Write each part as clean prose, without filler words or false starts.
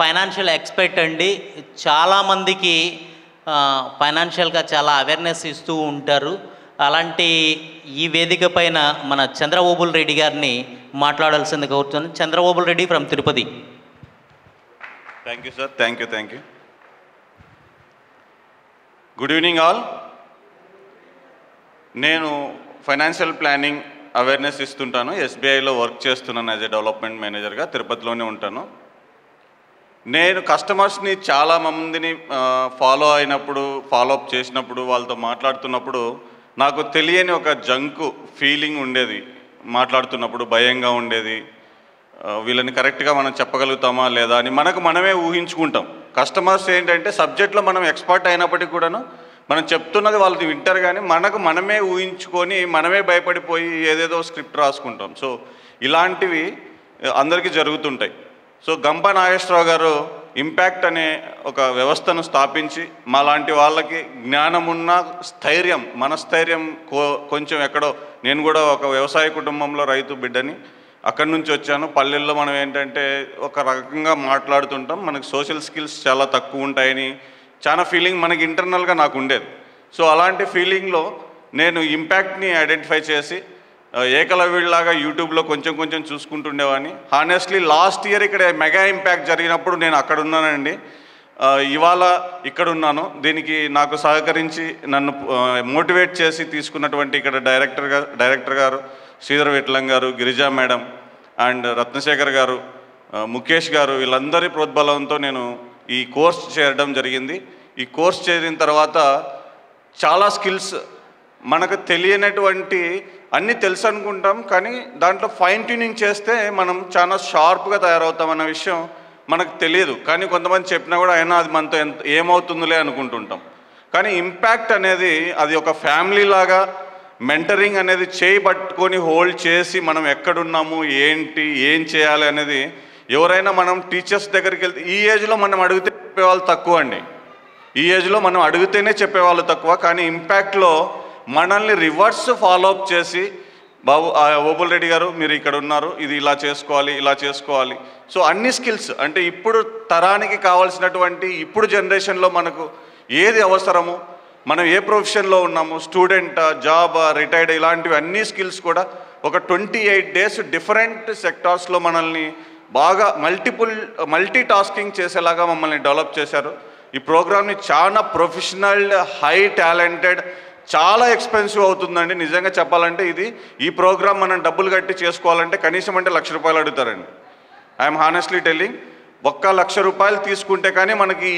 Financial expert అండి. చాలామందికి ఫైనాన్షియల్గా చాలా అవేర్నెస్ ఇస్తూ ఉంటారు. అలాంటి ఈ వేదిక పైన మన చంద్రబాబు రెడ్డి గారిని మాట్లాడాల్సింది కోరుతున్నాను. Chandrababu Reddy from Tirupati. Thank you sir. Thank you. Good evening all. నేను ఫైనాన్షియల్ ప్లానింగ్ అవేర్నెస్ ఇస్తుంటాను. ఎస్బీఐలో వర్క్ చేస్తున్నాను యాజ్ ఎ డెవలప్మెంట్ మేనేజర్గా. తిరుపతిలోనే ఉంటాను. నేను కస్టమర్స్ని చాలా మందిని ఫాలో అయినప్పుడు, ఫాలోఅప్ చేసినప్పుడు, వాళ్ళతో మాట్లాడుతున్నప్పుడు నాకు తెలియని ఒక జంకు ఫీలింగ్ ఉండేది. మాట్లాడుతున్నప్పుడు భయంగా ఉండేది. వీళ్ళని కరెక్ట్గా మనం చెప్పగలుగుతామా లేదా అని మనమే ఊహించుకుంటాం. కస్టమర్స్ ఏంటంటే సబ్జెక్ట్లో మనం ఎక్స్పర్ట్ అయినప్పటికీ కూడాను మనం చెప్తున్నది వాళ్ళు వింటారు, కానీ మనమే ఊహించుకొని మనమే భయపడిపోయి ఏదేదో స్క్రిప్ట్ రాసుకుంటాం. సో ఇలాంటివి అందరికీ జరుగుతుంటాయి. సో గంప నాగేశ్వరరావు గారు ఇంపాక్ట్ అనే ఒక వ్యవస్థను స్థాపించి మాలాంటి వాళ్ళకి జ్ఞానమున్న స్థైర్యం, మనస్థైర్యం కొంచెం ఎక్కడో, నేను కూడా ఒక వ్యవసాయ కుటుంబంలో రైతు బిడ్డని, అక్కడి నుంచి వచ్చాను. పల్లెల్లో మనం ఏంటంటే ఒక రకంగా మాట్లాడుతుంటాం, మనకి సోషల్ స్కిల్స్ చాలా తక్కువ ఉంటాయని చాలా ఫీలింగ్ మనకి ఇంటర్నల్గా నాకు ఉండేది. సో అలాంటి ఫీలింగ్లో నేను ఇంపాక్ట్ని ఐడెంటిఫై చేసి ఏకలవ్యుడిలాగా యూట్యూబ్లో కొంచెం చూసుకుంటుండేవాడిని. హానెస్ట్లీ లాస్ట్ ఇయర్ ఇక్కడ మెగా ఇంపాక్ట్ జరిగినప్పుడు నేను అక్కడ ఉన్నానండి. ఇవాళ ఇక్కడ ఉన్నాను. దీనికి నాకు సహకరించి నన్ను మోటివేట్ చేసి తీసుకున్నటువంటి ఇక్కడ డైరెక్టర్ గారు శ్రీధర్ విట్లం గారు, గిరిజా మేడం అండ్ రత్నశేఖర్ గారు, ముఖేష్ గారు, వీళ్ళందరి ప్రోద్బలంతో నేను ఈ కోర్స్ చేరడం జరిగింది. ఈ కోర్స్ చేరిన తర్వాత చాలా స్కిల్స్, మనకు తెలియనటువంటి అన్నీ తెలుసు అనుకుంటాం, కానీ దాంట్లో ఫైన్ ట్యూనింగ్ చేస్తే మనం చాలా షార్ప్గా తయారవుతామన్న విషయం మనకు తెలియదు. కానీ కొంతమంది చెప్పినా కూడా అయినా అది మనతో ఏమవుతుందిలే అనుకుంటుంటాం. కానీ ఇంపాక్ట్ అనేది అది ఒక ఫ్యామిలీ లాగా, మెంటరింగ్ అనేది చేయి పట్టుకొని హోల్డ్ చేసి మనం ఎక్కడున్నాము, ఏంటి, ఏం చేయాలి అనేది ఎవరైనా మనం టీచర్స్ దగ్గరికి వెళ్తే, ఈ ఏజ్లో మనం అడిగితే చెప్పేవాళ్ళు తక్కువ అండి. ఈ ఏజ్లో మనం అడిగితేనే చెప్పేవాళ్ళు తక్కువ. కానీ ఇంపాక్ట్లో మనల్ని రివర్స్ ఫాలోఅప్ చేసి, ఓబుల్ రెడ్డి గారు మీరు ఇక్కడ ఉన్నారు, ఇది ఇలా చేసుకోవాలి. సో అన్ని స్కిల్స్ అంటే ఇప్పుడు తరానికి కావాల్సినటువంటి, ఇప్పుడు జనరేషన్లో మనకు ఏది అవసరము, మనం ఏ ప్రొఫెషన్లో ఉన్నాము, స్టూడెంటా, జాబా, రిటైర్డ్, ఇలాంటివి అన్ని స్కిల్స్ కూడా ఒక 28 days డిఫరెంట్ సెక్టార్స్లో మనల్ని బాగా మల్టీ టాస్కింగ్ చేసేలాగా మమ్మల్ని డెవలప్ చేశారు. ఈ ప్రోగ్రామ్ని చాలా ప్రొఫెషనల్, హై టాలెంటెడ్, చాలా ఎక్స్పెన్సివ్ అవుతుందండి నిజంగా చెప్పాలంటే. ఈ ప్రోగ్రామ్ మనం డబ్బులు కట్టి చేసుకోవాలంటే కనీసం అంటే ₹1,00,000 అడుగుతారండి. ఐఎమ్ హానెస్ట్లీ టెల్లింగ్, ₹1,00,000 తీసుకుంటే కానీ మనకి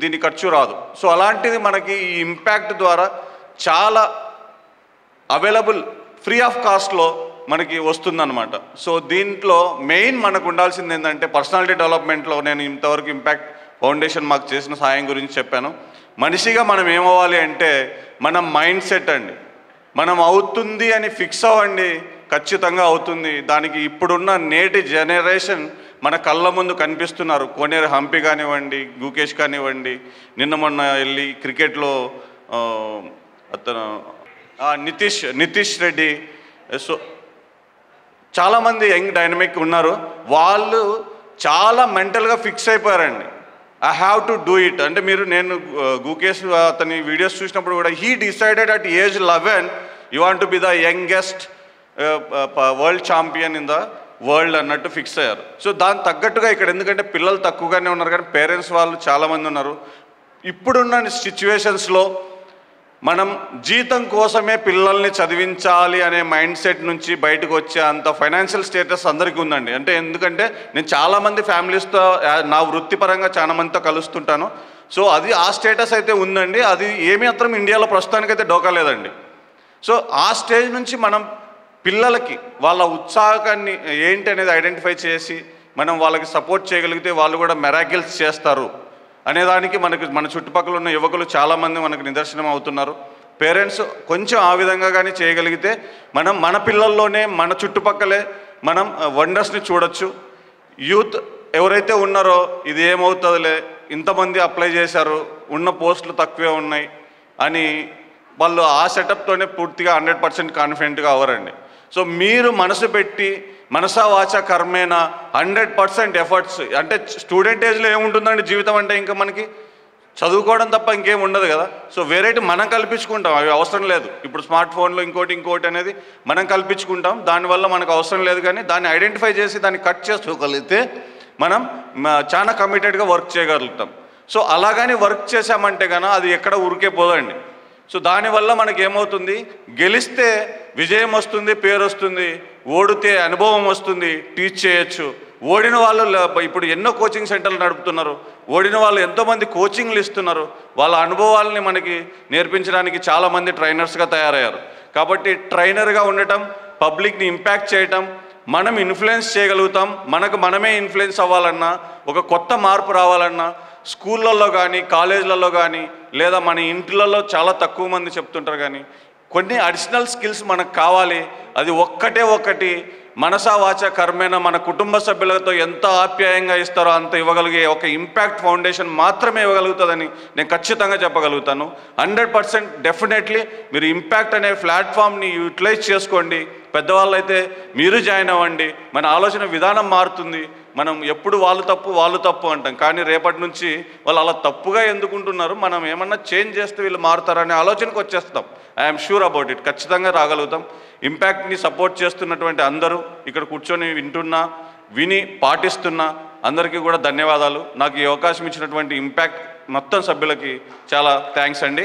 దీని ఖర్చు రాదు. సో అలాంటిది మనకి ఈ ఇంపాక్ట్ ద్వారా చాలా అవైలబుల్, ఫ్రీ ఆఫ్ కాస్ట్లో మనకి వస్తుందన్నమాట. సో దీంట్లో మెయిన్ మనకు ఉండాల్సింది ఏంటంటే పర్సనాలిటీ డెవలప్మెంట్లో నేను ఇంతవరకు ఇంపాక్ట్ ఫౌండేషన్ మాకు చేసిన సాయం గురించి చెప్పాను. మనిషిగా మనం ఏమవ్వాలి అంటే మన మైండ్ సెట్ అండి. మనం అవుతుంది అని ఫిక్స్ అవ్వండి, ఖచ్చితంగా అవుతుంది. దానికి ఇప్పుడున్న నేటి జనరేషన్ మన కళ్ళ ముందు కనిపిస్తున్నారు. కోనేరు హంపి కానివ్వండి, గుకేష్ కానివ్వండి, నిన్న మొన్న వెళ్ళి క్రికెట్లో అతను నితీష్ రెడ్డి, సో చాలామంది యంగ్ డైనమిక్ ఉన్నారు. వాళ్ళు చాలా మెంటల్గా ఫిక్స్ అయిపోయారండి. I have to do it అంటే నేను గుకేష్ అతని వీడియోస్ చూసినప్పుడు కూడా he decided at age 11 you want to be the youngest world champion in the world అన్నట్టు ఫిక్స్ అయ్యారు. సో దానికి తగ్గట్టుగా ఇక్కడ ఎందుకంటే పిల్లలు తక్కువగానే ఉన్నారు, కానీ పేరెంట్స్ వాళ్ళు చాలామంది ఉన్నారు. ఇప్పుడున్న సిచ్యువేషన్స్లో మనం జీతం కోసమే పిల్లల్ని చదివించాలి అనే మైండ్ సెట్ నుంచి బయటకు వచ్చే అంత ఫైనాన్షియల్ స్టేటస్ అందరికీ ఉందండి. అంటే ఎందుకంటే నేను చాలామంది ఫ్యామిలీస్తో నా వృత్తిపరంగా చాలా మందితో కలుస్తుంటాను. సో అది ఆ స్టేటస్ అయితే ఉందండి. అది ఏమీ మాత్రం ఇండియాలో ప్రస్తుతానికైతే డోకా లేదండి. సో ఆ స్టేజ్ నుంచి మనం పిల్లలకి వాళ్ళ ఉత్సాహాన్ని ఏంటి అనేది ఐడెంటిఫై చేసి మనం వాళ్ళకి సపోర్ట్ చేయగలిగితే వాళ్ళు కూడా మెరాకిల్స్ చేస్తారు అనేదానికి మన చుట్టుపక్కల ఉన్న యువకులు చాలామంది మనకు నిదర్శనం అవుతున్నారు. పేరెంట్స్ కొంచెం ఆ విధంగా కానీ చేయగలిగితే మనం మన పిల్లల్లోనే, మన చుట్టుపక్కలే మనం వండర్స్ని చూడొచ్చు. యూత్ ఎవరైతే ఉన్నారో ఇది ఏమవుతుందిలే, ఇంతమంది అప్లై చేశారు, ఉన్న పోస్టులు తక్కువే ఉన్నాయి అని వాళ్ళు ఆ సెటప్తోనే పూర్తిగా 100% కాన్ఫిడెంట్గా అవ్వరండి. సో మీరు మనసు పెట్టి మనసా వాచ కర్మేనా 100% ఎఫర్ట్స్. అంటే స్టూడెంట్ ఏజ్లో ఏముంటుందండి జీవితం అంటే, ఇంకా మనకి చదువుకోవడం తప్ప ఇంకేం ఉండదు కదా. సో వెరైటీ మనం కల్పించుకుంటాం, అవి అవసరం లేదు. ఇప్పుడు స్మార్ట్ ఫోన్లో ఇంకోటి అనేది మనం కల్పించుకుంటాం, దానివల్ల మనకు అవసరం లేదు. కానీ దాన్ని ఐడెంటిఫై చేసి దాన్ని కట్ చేసుకోగలిగితే మనం చాలా కమిటెడ్గా వర్క్ చేయగలుగుతాం. సో అలాగని వర్క్ చేసామంటే కన్నా అది ఎక్కడ ఉరికే పోదండి. సో దానివల్ల మనకి ఏమవుతుంది, గెలిస్తే విజయం వస్తుంది, పేరు వస్తుంది, ఓడితే అనుభవం వస్తుంది, టీచ్ చేయొచ్చు. ఓడిన వాళ్ళు ఇప్పుడు ఎన్నో కోచింగ్ సెంటర్లు నడుపుతున్నారు, ఓడిన వాళ్ళు ఎంతోమంది కోచింగ్లు ఇస్తున్నారు. వాళ్ళ అనుభవాలని మనకి నేర్పించడానికి చాలామంది ట్రైనర్స్గా తయారయ్యారు. కాబట్టి ట్రైనర్గా ఉండటం, పబ్లిక్ని ఇంపాక్ట్ చేయటం, మనం ఇన్ఫ్లుయెన్స్ చేయగలుగుతాం. మనమే ఇన్ఫ్లుయెన్స్ అవ్వాలన్నా, ఒక కొత్త మార్పు రావాలన్నా స్కూళ్ళల్లో కానీ కాలేజీలలో కానీ లేదా మన ఇంట్లలో చాలా తక్కువ మంది చెప్తుంటారు. కానీ కొన్ని అడిషనల్ స్కిల్స్ మనకు కావాలి. అది ఒక్కటి మనసా వాచ కర్మేనా మన కుటుంబ సభ్యులతో ఎంత ఆప్యాయంగా ఇస్తారో అంత ఇవ్వగలిగే ఒక ఇంపాక్ట్ ఫౌండేషన్ మాత్రమే ఇవ్వగలుగుతుందని నేను ఖచ్చితంగా చెప్పగలుగుతాను. 100% డెఫినెట్లీ మీరు ఇంపాక్ట్ అనే ప్లాట్ఫామ్ని యూటిలైజ్ చేసుకోండి. పెద్దవాళ్ళు అయితే మీరు జాయిన్ అవ్వండి. మన ఆలోచన విధానం మారుతుంది. మనం ఎప్పుడు వాళ్ళు తప్పు అంటాం, కానీ రేపటి నుంచి వాళ్ళు అలా తప్పుగా ఎందుకుంటున్నారు, మనం ఏమన్నా చేంజ్ చేస్తే వీళ్ళు మారుతారనే ఆలోచనకు వచ్చేస్తాం. ఐఎమ్ షూర్ అబౌట్ ఇట్, ఖచ్చితంగా రాగలుగుతాం. ఇంపాక్ట్ని సపోర్ట్ చేస్తున్నటువంటి అందరూ ఇక్కడ కూర్చొని విని పాటిస్తున్నా అందరికీ కూడా ధన్యవాదాలు. నాకు ఈ అవకాశం ఇచ్చినటువంటి ఇంపాక్ట్ మొత్తం సభ్యులకి చాలా థ్యాంక్స్ అండి.